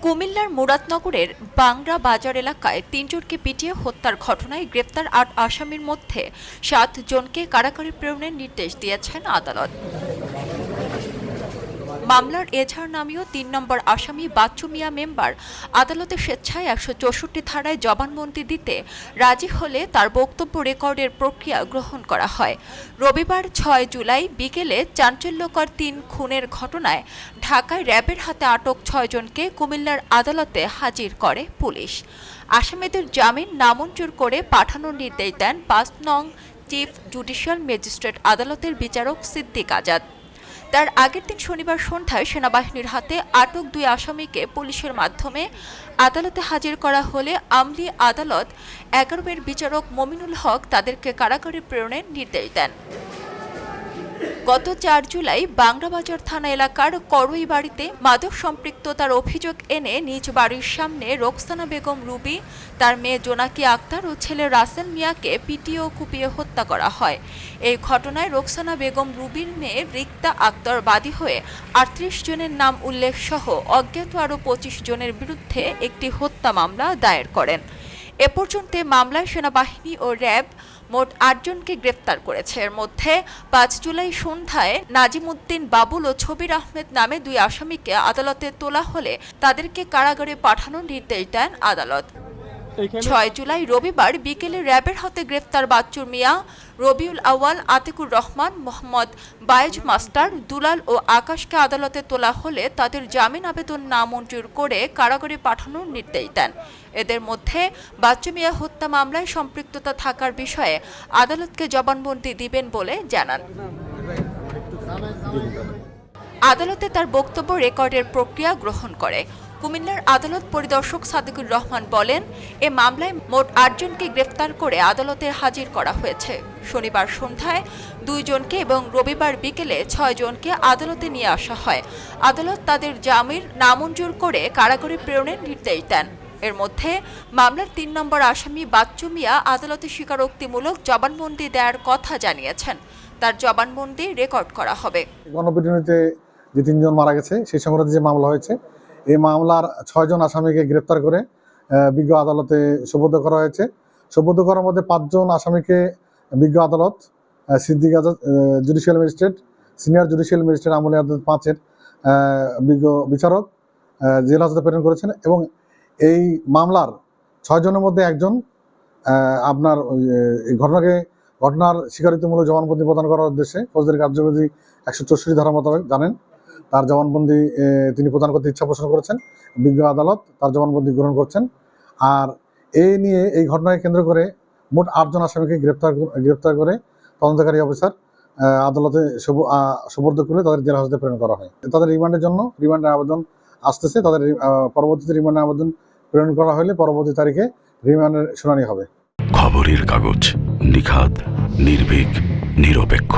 কুমিল্লার মুরাদনগরের বাংরা বাজার এলাকায় ৩ জনকে পিটিয়ে হত্যার ঘটনায় গ্রেপ্তার ৮ আসামির মধ্যে ৭ জনকে কারাগারে প্রেরণের নির্দেশ দিয়েছেন আদালত। মামলার এজাহার নামীয় ৩ নম্বর আসামি বাচ্চু মিয়া মেম্বার আদালতে স্বেচ্ছায় ১৬৪ ধারায় জবানবন্দি দিতে রাজি হলে তার বক্তব্য রেকর্ডের প্রক্রিয়া গ্রহণ করা হয়। রবিবার ৬ জুলাই বিকেলে চাঞ্চল্যকর ৩ খুনের ঘটনায় ঢাকায় র্যাবের হাতে আটক ৬ জনকে কুমিল্লার আদালতে হাজির করে পুলিশ। আসামিদের জামিন নামঞ্জুর করে পাঠানোর নির্দেশ দেন ৫ নং চিফ জুডিশিয়াল ম্যাজিস্ট্রেট আদালতের বিচারক সিদ্দিক আজাদ। তার আগের দিন শনিবার সন্ধ্যায় সেনাবাহিনীর হাতে আটক ২ আসামিকে পুলিশের মাধ্যমে আদালতে হাজির করা হলে আমলি আদালত ১১ বিচারক মমিনুল হক তাদেরকে কারাগারে প্রেরণের নির্দেশ দেন। গত ৪ জুলাই বাংরাবাজার থানা এলাকার করই বাড়িতে মাদক সম্পৃক্ততার অভিযোগ এনে নিজ বাড়ির সামনে রোকসানা বেগম রুবি, তার মেয়ে জোনাকি আক্তার ও ছেলে রাসেল মিয়াকে পিটিয়ে ও কুপিয়ে হত্যা করা হয়। এই ঘটনায় রোকসানা বেগম রুবির মেয়ে রিক্তা আক্তার বাদী হয়ে ৩৮ জনের নাম উল্লেখ সহ অজ্ঞাত আরও ২৫ জনের বিরুদ্ধে একটি হত্যা মামলা দায়ের করেন। এ পর্যন্ত মামলায় সেনাবাহিনী ও র্যাব মোট ৮ জনকে গ্রেফতার করেছে। এর মধ্যে ৫ জুলাই সন্ধ্যায় নাজিমউদ্দিন বাবুল ও ছবির আহমেদ নামে ২ আসামিকে আদালতে তোলা হলে তাদেরকে কারাগারে পাঠানোর নির্দেশ দেন আদালত। ৬ জুলাই রবিবার বিকেলে র্যাবের হাতে গ্রেফতার বাচ্চু মিয়া, রবিউল আউয়াল, আতিকুর রহমান, মোহাম্মদ বায়েজ মাস্টার, দুলাল ও আকাশকে আদালতে তোলা হলে তাদের জামিন আবেদন নামঞ্জুর করে কারাগারে পাঠানোর নির্দেশ দেন। এদের মধ্যে বাচ্চু মিয়া হত্যা মামলায় সম্পৃক্ততা থাকার বিষয়ে আদালতকে জবানবন্দি দিবেন বলে জানান। আদালতে তার বক্তব্য রেকর্ডের প্রক্রিয়া গ্রহণ করে। কুমিল্লার আদালত পরিদর্শক সাদিকুর রহমান বলেন, এ মামলায় মোট ৮ জনকে গ্রেফতার করে আদালতে হাজির করা হয়েছে। শনিবার সন্ধ্যায় ২ জনকে এবং রবিবার বিকেলে ৬ জনকে আদালতে নিয়ে আসা হয়। আদালত তাদের জামিন নামঞ্জুর করে কারাগারে প্রেরণের নির্দেশ দেন। এর মধ্যে মামলার ৩ নম্বর আসামি বাচ্চু মিয়া আদালতে স্বীকারোক্তিমূলক জবানবন্দি দেওয়ার কথা জানিয়েছেন। তার জবানবন্দি রেকর্ড করা হবে। গণপিটুনিতে যে ৩ জন মারা গেছে সেই সংক্রান্ত যে মামলা হয়েছে, এই মামলার ৬ জন আসামিকে গ্রেপ্তার করে বিজ্ঞ আদালতে সোপর্দ করা হয়েছে। সোপর্দ করার মধ্যে ৫ জন আসামিকে বিজ্ঞ আদালত Siddique Azad judicial magistrate, senior judicial magistrate আমলি আদালত ৫-এর বিজ্ঞ বিচারক জেল হাজতে প্রেরণ করেছেন এবং এই মামলার ৬ জনের মধ্যে একজন আপনার ঘটনার স্বীকারোক্তিমূলক জবানবন্দি প্রদান করার উদ্দেশ্যে ফৌজদারি কার্যবিধি ১৬৪ ধারা মোতাবেক জানেন তার জবানবন্দি তিনি প্রদান করতে ইচ্ছা পোষণ করেছেন। বিজ্ঞ আদালত তার জবানবন্দি গ্রহণ করছেন। আর এই ঘটনাকে কেন্দ্র করে মোট ৮ জন আসামিকে গ্রেপ্তার করে তদন্তকারী অফিসার আদালতে সোপর্দ করে তাদের জেল হাজতে প্রেরণ করা হয়। তাদের রিমান্ডের আবেদন আসতেছে। তাদের পরবর্তীতে রিমান্ডের আবেদন প্রেরণ করা হলে পরবর্তী তারিখে রিমান্ডের শুনানি হবে। খবরের কাগজ, নিখাদ, নির্ভীক, নিরপেক্ষ।